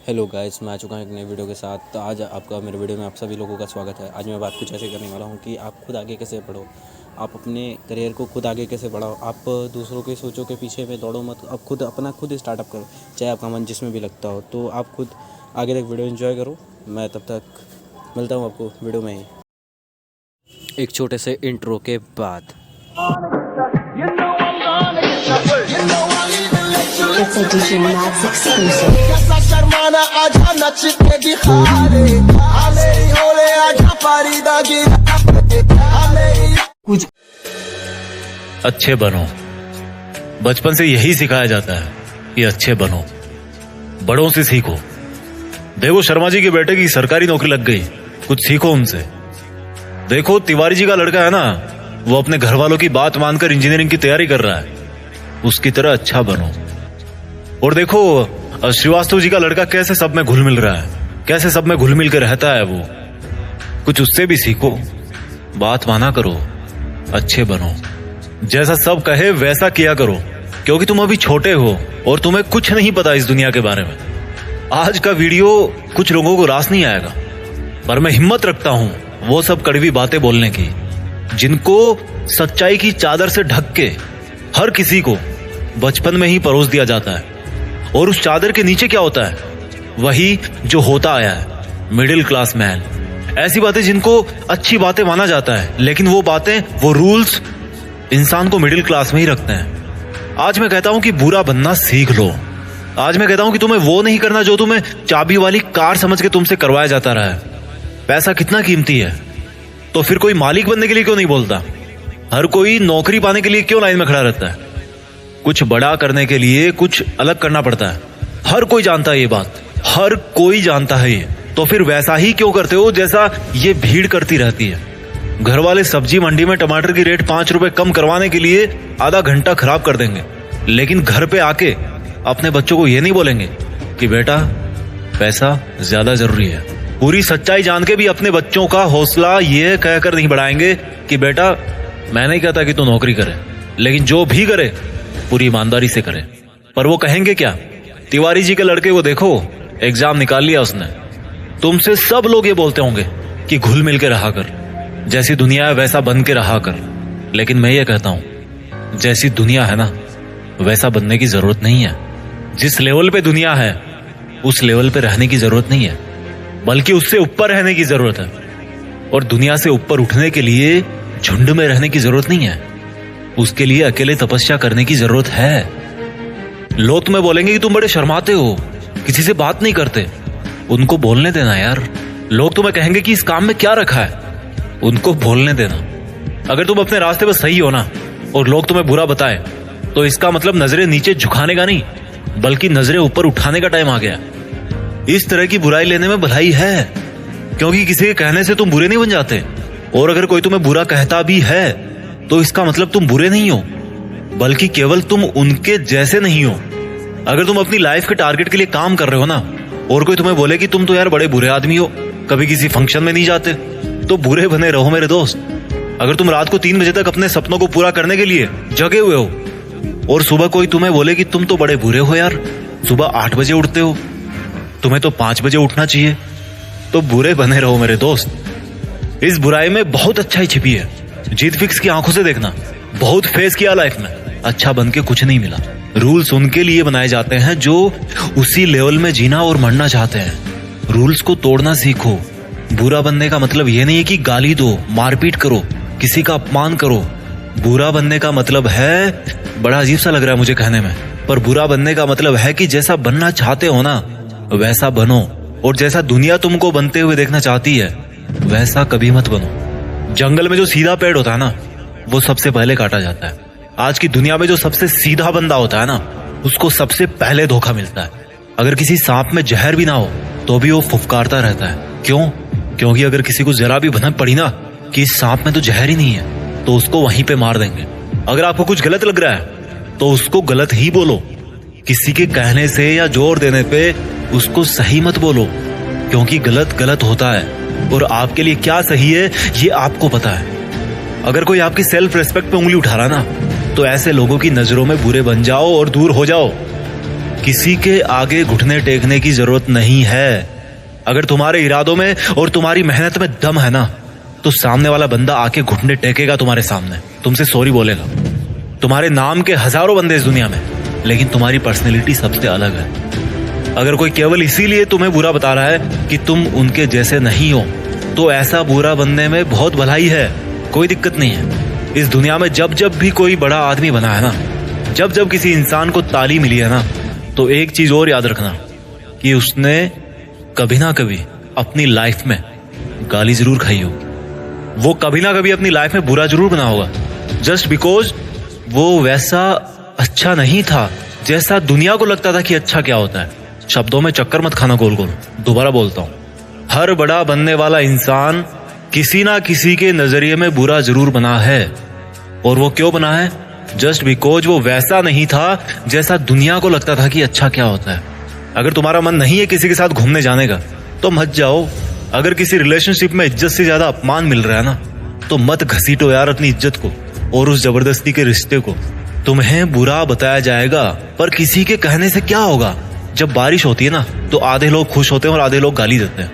Hello guys, मैं आ चुका हूँ एक नई वीडियो के साथ। तो आज आपका मेरे वीडियो में आप सभी लोगों का स्वागत है। आज मैं बात कुछ ऐसे करने वाला हूँ कि आप खुद आगे कैसे बढ़ो, आप अपने करियर को खुद आगे कैसे बढ़ाओ। आप दूसरों के सोचों के पीछे में दौड़ो मत, आप खुद स्टार्टअप करो, चाहे आपका मन जिसमें भी लगता हो। तो आप खुद आगे तक वीडियो एंजॉय करो। मैं तब तक मिलता हूँ आपको वीडियो में ही एक छोटे से इंट्रो के बाद। It's a DJ Max exclusive. कुछ अच्छे बनो। बचपन से यही सिखाया जाता है कि अच्छे बनो, बड़ों से सीखो। देखो शर्मा जी के बेटे की सरकारी नौकरी लग गई, कुछ सीखो उनसे। देखो तिवारी जी का लड़का है ना, वो अपने घर वालों की बात मानकर इंजीनियरिंग की तैयारी कर रहा है, उसकी तरह अच्छा बनो। और देखो श्रीवास्तव जी का लड़का कैसे सब में घुल मिल रहा है, कैसे सब में घुल मिल के रहता है वो, कुछ उससे भी सीखो। बात माना करो, अच्छे बनो, जैसा सब कहे वैसा किया करो, क्योंकि तुम अभी छोटे हो और तुम्हें कुछ नहीं पता इस दुनिया के बारे में। आज का वीडियो कुछ लोगों को रास नहीं आएगा, पर मैं हिम्मत रखता हूं वो सब कड़वी बातें बोलने की जिनको सच्चाई की चादर से ढक के हर किसी को बचपन में ही परोस दिया जाता है। और उस चादर के नीचे क्या होता है, वही जो होता आया है, मिडिल क्लास मैन। ऐसी बातें जिनको अच्छी बातें माना जाता है, लेकिन वो बातें, वो रूल्स इंसान को मिडिल क्लास में ही रखते हैं। आज मैं कहता हूं कि बुरा बनना सीख लो। आज मैं कहता हूं कि तुम्हें वो नहीं करना जो तुम्हें चाबी वाली कार समझ के तुमसे करवाया जाता रहा है। पैसा कितना कीमती है, तो फिर कोई मालिक बनने के लिए क्यों नहीं बोलता? हर कोई नौकरी पाने के लिए क्यों लाइन में खड़ा रहता है? कुछ बड़ा करने के लिए कुछ अलग करना पड़ता है। हर कोई जानता है ये बात, हर कोई जानता है ये। तो फिर वैसा ही क्यों करते हो जैसा ये भीड़ करती रहती है? घर वाले सब्जी मंडी में टमाटर की रेट 5 रुपए कम करवाने के लिए आधा घंटा खराब कर देंगे, लेकिन घर पे आके अपने बच्चों को ये नहीं बोलेंगे कि बेटा पैसा ज्यादा जरूरी है। पूरी सच्चाई जान के भी अपने बच्चों का हौसला ये कहकर नहीं बढ़ाएंगे कि बेटा मैं नहीं कहता कि तू नौकरी करे, लेकिन जो भी करे पूरी ईमानदारी से करे। पर वो कहेंगे क्या? तिवारी जी के लड़के को देखो, एग्जाम निकाल लिया उसने। तुमसे सब लोग ये बोलते होंगे कि घुल मिल के रहा कर, जैसी दुनिया है वैसा बन के रहा कर। लेकिन मैं ये कहता हूं, जैसी दुनिया है ना वैसा बनने की जरूरत नहीं है। जिस लेवल पे दुनिया है उस लेवल पे रहने की जरूरत नहीं है, बल्कि उससे ऊपर रहने की जरूरत है। और दुनिया से ऊपर उठने के लिए झुंड में रहने की जरूरत नहीं है, उसके लिए अकेले तपस्या करने की जरूरत है। लोग तुम्हें बोलेंगे कि तुम बड़े शर्माते हो, किसी से बात नहीं करते। उनको बोलने देना यार। लोग तुम्हें कहेंगे कि इस काम में क्या रखा है, उनको बोलने देना। अगर तुम अपने रास्ते पर सही हो ना और लोग तुम्हें बुरा बताए, तो इसका मतलब नजरें नीचे झुकाने का नहीं, बल्कि नजरें ऊपर उठाने का टाइम आ गया। इस तरह की बुराई लेने में भलाई है, क्योंकि किसी के कहने से तुम बुरे नहीं बन जाते। और अगर कोई तुम्हें बुरा कहता भी है तो इसका मतलब तुम बुरे नहीं हो, बल्कि केवल तुम उनके जैसे नहीं हो। अगर तुम अपनी लाइफ के टारगेट के लिए काम कर रहे हो ना, और कोई तुम्हें बोले कि तुम तो यार बड़े बुरे आदमी हो, कभी किसी फंक्शन में नहीं जाते, तो बुरे बने रहो मेरे दोस्त। अगर तुम रात को 3 बजे तक अपने सपनों को पूरा करने के लिए जगे हुए हो, और सुबह कोई तुम्हें बोले कि तुम तो बड़े बुरे हो यार, सुबह 8 बजे उठते हो, तुम्हें तो 5 बजे उठना चाहिए, तो बुरे बने रहो मेरे दोस्त। इस बुराई में बहुत अच्छाई छिपी है। जीत फिक्स की आंखों से देखना। बहुत फेस किया लाइफ में, अच्छा बन के कुछ नहीं मिला। रूल्स उनके लिए बनाए जाते हैं जो उसी लेवल में जीना और मरना चाहते हैं। रूल्स को तोड़ना सीखो। बुरा बनने का मतलब ये नहीं है कि गाली दो, मारपीट करो, किसी का अपमान करो। बुरा बनने का मतलब है, बड़ा अजीब सा लग रहा है मुझे कहने में, पर बुरा बनने का मतलब है कि जैसा बनना चाहते हो ना वैसा बनो, और जैसा दुनिया तुमको बनते हुए देखना चाहती है वैसा कभी मत बनो। जंगल में जो सीधा पेड़ होता है ना वो सबसे पहले काटा जाता है। आज की दुनिया में जो सबसे सीधा बंदा होता है ना उसको सबसे पहले धोखा मिलता है। अगर किसी सांप में जहर भी ना हो तो भी वो फुफकारता रहता है। क्यों? क्योंकि अगर किसी को जरा भी भनक पड़ी ना कि इस सांप में तो जहर ही नहीं है, तो उसको वहीं पे मार देंगे। अगर आपको कुछ गलत लग रहा है तो उसको गलत ही बोलो। किसी के कहने से या जोर देने पे उसको सही मत बोलो, क्योंकि गलत गलत होता है और आपके लिए क्या सही है ये आपको पता है। अगर कोई आपकी सेल्फ रिस्पेक्ट पे उंगली उठा रहा ना, तो ऐसे लोगों की नजरों में बुरे बन जाओ और दूर हो जाओ। किसी के आगे घुटने टेकने की जरूरत नहीं है। अगर तुम्हारे इरादों में और तुम्हारी मेहनत में दम है ना, तो सामने वाला बंदा आके घुटने टेकेगा तुम्हारे सामने, तुमसे सॉरी बोलेगा। तुम्हारे नाम के हजारों बंदे इस दुनिया में, लेकिन तुम्हारी पर्सनैलिटी सबसे अलग है। अगर कोई केवल इसीलिए तुम्हें बुरा बता रहा है कि तुम उनके जैसे नहीं हो, तो ऐसा बुरा बनने में बहुत भलाई है, कोई दिक्कत नहीं है। इस दुनिया में जब जब भी कोई बड़ा आदमी बना है ना, जब जब किसी इंसान को ताली मिली है ना, तो एक चीज और याद रखना कि उसने कभी ना कभी अपनी लाइफ में गाली जरूर खाई होगी। वो कभी ना कभी अपनी लाइफ में बुरा जरूर बना होगा, जस्ट बिकॉज वो वैसा अच्छा नहीं था जैसा दुनिया को लगता था कि अच्छा क्या होता है। शब्दों में चक्कर मत खाना गोल गोल। दोबारा बोलता हूं, हर बड़ा बनने वाला इंसान किसी ना किसी के नजरिए में बुरा जरूर बना है। और वो क्यों बना है? जस्ट बिकॉज वो वैसा नहीं था जैसा दुनिया को लगता था कि अच्छा क्या होता है। अगर तुम्हारा मन नहीं है किसी के साथ घूमने जाने का, तो मत जाओ। अगर किसी रिलेशनशिप में इज्जत से ज्यादा अपमान मिल रहा है ना, तो मत घसीटो यार अपनी इज्जत को और उस जबरदस्ती के रिश्ते को। तुम्हें बुरा बताया जाएगा, पर किसी के कहने से क्या होगा। जब बारिश होती है ना, तो आधे लोग खुश होते हैं और आधे लोग गाली देते हैं।